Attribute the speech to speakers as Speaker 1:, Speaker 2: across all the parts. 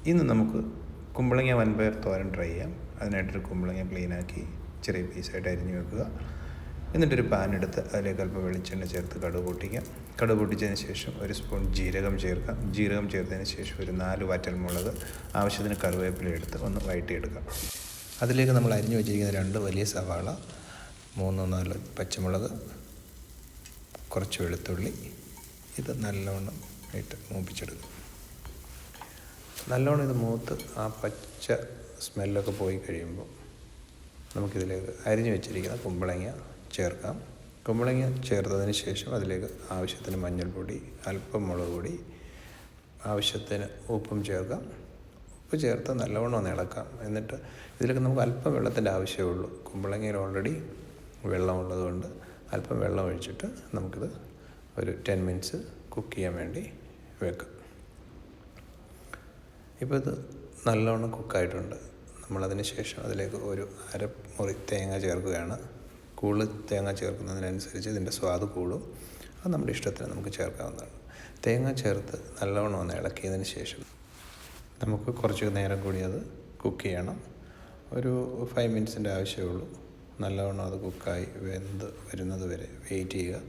Speaker 1: ഇന്ന് നമുക്ക് കുമ്പളങ്ങ വൻപയർ തോരൻ ട്രൈ ചെയ്യാം. അതിനായിട്ടൊരു കുമ്പളങ്ങ ക്ലീനാക്കി ചെറിയ പീസായിട്ട് അരിഞ്ഞ് വെക്കുക. എന്നിട്ടൊരു പാൻ എടുത്ത് അതിലേക്ക് അല്പം വെളിച്ചെണ്ണ ചേർത്ത് കടുക് പൊട്ടിക്കാം. കടുക് പൊട്ടിച്ചതിന് ശേഷം ഒരു സ്പൂൺ ജീരകം ചേർക്കാം. ജീരകം ചേർത്തതിന് ശേഷം ഒരു 4 വറ്റൽമുളക്, ആവശ്യത്തിന് കറിവേപ്പില എടുത്ത് ഒന്ന് വഴറ്റിയെടുക്കാം. അതിലേക്ക് നമ്മൾ അരിഞ്ഞു വെച്ചിരിക്കുന്ന 2 വലിയ സവാള, 3-4 പച്ചമുളക്, കുറച്ച് വെളുത്തുള്ളി, ഇത് നല്ലോണം ഇട്ട് മൂപ്പിച്ചെടുക്കും. നല്ലോണം ഇത് മൂത്ത് ആ പച്ച സ്മെല്ലൊക്കെ പോയി കഴിയുമ്പോൾ നമുക്കിതിലേക്ക് അരിഞ്ഞു വെച്ചിരിക്കുന്ന കുമ്പളങ്ങ ചേർക്കാം. കുമ്പളങ്ങ ചേർത്തതിന് ശേഷം അതിലേക്ക് ആവശ്യത്തിന് മഞ്ഞൾപ്പൊടി, അല്പം മുളക് പൊടി, ആവശ്യത്തിന് ഉപ്പും ചേർക്കാം. ഉപ്പ് ചേർത്ത് നല്ലവണ്ണം ഒന്ന് ഇളക്കാം. എന്നിട്ട് ഇതിലേക്ക് നമുക്ക് അല്പം വെള്ളത്തിൻ്റെ ആവശ്യമേ ഉള്ളൂ. കുമ്പളങ്ങയിൽ ഓൾറെഡി വെള്ളമുള്ളത് കൊണ്ട് അല്പം വെള്ളം ഒഴിച്ചിട്ട് നമുക്കിത് ഒരു 10 മിനിറ്റ്സ് കുക്ക് ചെയ്യാൻ വേണ്ടി വെക്കാം. ഇപ്പോൾ ഇത് നല്ലോണം കുക്കായിട്ടുണ്ട്. നമ്മളതിന് ശേഷം അതിലേക്ക് ഒരു അരമുറി തേങ്ങ ചേർക്കുകയാണ്. കൂടുതൽ തേങ്ങ ചേർക്കുന്നതിനനുസരിച്ച് ഇതിൻ്റെ സ്വാദ് കൂടും. അത് നമ്മുടെ ഇഷ്ടത്തിന് നമുക്ക് ചേർക്കാവുന്നതാണ്. തേങ്ങ ചേർത്ത് നല്ലോണം ഒന്ന് ഇളക്കിയതിന് ശേഷം നമുക്ക് കുറച്ച് നേരം കൂടി അത് കുക്ക് ചെയ്യണം. ഒരു 5 മിനിറ്റ്സിൻ്റെ ആവശ്യമേ ഉള്ളൂ. നല്ലവണ്ണം അത് കുക്കായി വെന്ത് വരുന്നത് വരെ വെയിറ്റ് ചെയ്യുക.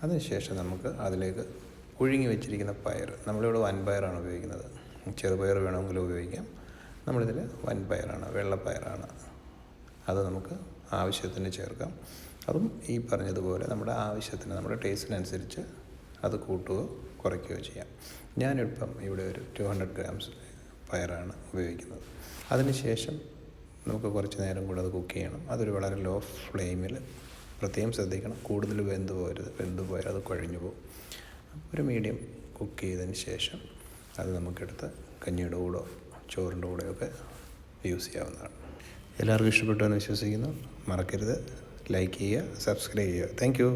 Speaker 1: അതിനുശേഷം നമുക്ക് അതിലേക്ക് പുഴുങ്ങി വെച്ചിരിക്കുന്ന പയർ, നമ്മളിവിടെ വൻപയറാണ് ഉപയോഗിക്കുന്നത്. ചെറുപയർ വേണമെങ്കിലും ഉപയോഗിക്കാം. നമ്മളിതിൽ വൻപയറാണ്, വെള്ളപ്പയറാണ്. അത് നമുക്ക് ആവശ്യത്തിന് ചേർക്കാം. അതും ഈ പറഞ്ഞതുപോലെ നമ്മുടെ ആവശ്യത്തിന്, നമ്മുടെ ടേസ്റ്റിനനുസരിച്ച് അത് കൂട്ടുകയോ കുറയ്ക്കുകയോ ചെയ്യാം. ഞാനിപ്പം ഇവിടെ ഒരു 200 ഗ്രാംസ് പയറാണ് ഉപയോഗിക്കുന്നത്. അതിനുശേഷം നമുക്ക് കുറച്ച് നേരം കൂടെ അത് കുക്ക് ചെയ്യണം. അതൊരു വളരെ ലോ ഫ്ലെയിമിൽ പ്രത്യേകം ശ്രദ്ധിക്കണം. കൂടുതൽ വെന്ത് പോയാൽ അത് കുഴഞ്ഞു പോകും. ഒരു മീഡിയം കുക്ക് ചെയ്തതിന് ശേഷം അത് നമുക്കെടുത്ത് കഞ്ഞിയുടെ കൂടോ ചോറിൻ്റെ കൂടെയൊക്കെ യൂസ് ചെയ്യാവുന്നതാണ്. എല്ലാവർക്കും ഇഷ്ടപ്പെട്ടു എന്ന് വിശ്വസിക്കുന്നു. മറക്കരുത് ലൈക്ക് ചെയ്യുക, സബ്സ്ക്രൈബ് ചെയ്യുക. Thank you.